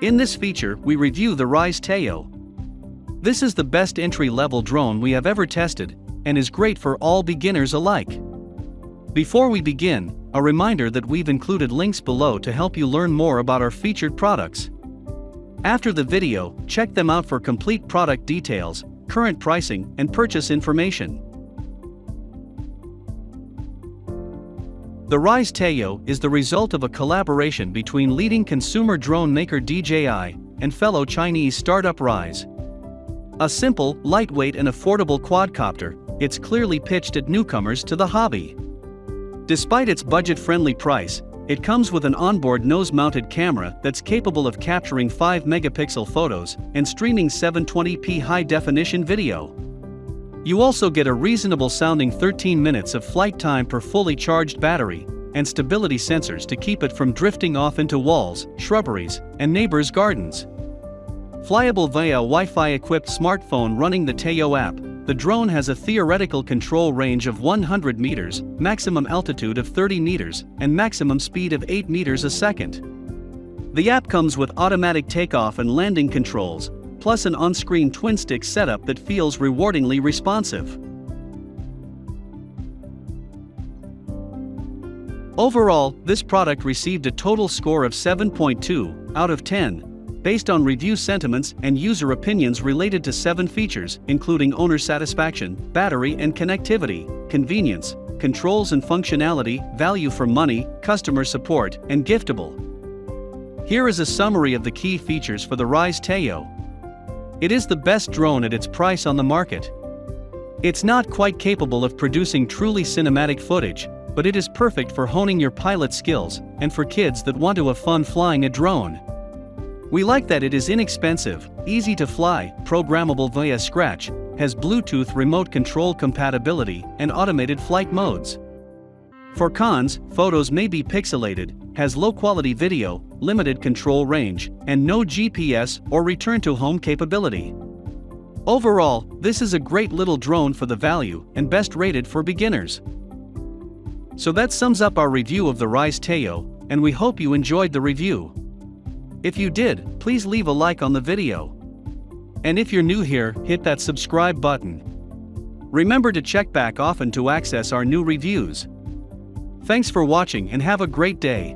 In this feature, we review the Ryze Tello. This is the best entry-level drone we have ever tested, and is great for all beginners alike. Before we begin, a reminder that we've included links below to help you learn more about our featured products. After the video, check them out for complete product details, current pricing, and purchase information. The Ryze Tello is the result of a collaboration between leading consumer drone maker DJI and fellow Chinese startup Ryze. A simple, lightweight and affordable quadcopter, it's clearly pitched at newcomers to the hobby. Despite its budget-friendly price, it comes with an onboard nose-mounted camera that's capable of capturing 5-megapixel photos and streaming 720p high-definition video. You also get a reasonable-sounding 13 minutes of flight time per fully charged battery, and stability sensors to keep it from drifting off into walls, shrubberies, and neighbors' gardens. Flyable via Wi-Fi-equipped smartphone running the Tello app, the drone has a theoretical control range of 100 meters, maximum altitude of 30 meters, and maximum speed of 8 meters a second. The app comes with automatic takeoff and landing controls, plus an on-screen twin-stick setup that feels rewardingly responsive. Overall, this product received a total score of 7.2 out of 10, based on review sentiments and user opinions related to 7 features, including owner satisfaction, battery and connectivity, convenience, controls and functionality, value for money, customer support, and giftable. Here is a summary of the key features for the Ryze Tello. It is the best drone at its price on the market. It's not quite capable of producing truly cinematic footage, but it is perfect for honing your pilot skills, and for kids that want to have fun flying a drone. We like that it is inexpensive, easy to fly, programmable via Scratch, has Bluetooth remote control compatibility, and automated flight modes. For cons, photos may be pixelated, has low-quality video, limited control range, and no GPS or return-to-home capability. Overall, this is a great little drone for the value and best rated for beginners. So that sums up our review of the Ryze Tello, and we hope you enjoyed the review. If you did, please leave a like on the video. And if you're new here, hit that subscribe button. Remember to check back often to access our new reviews. Thanks for watching and have a great day.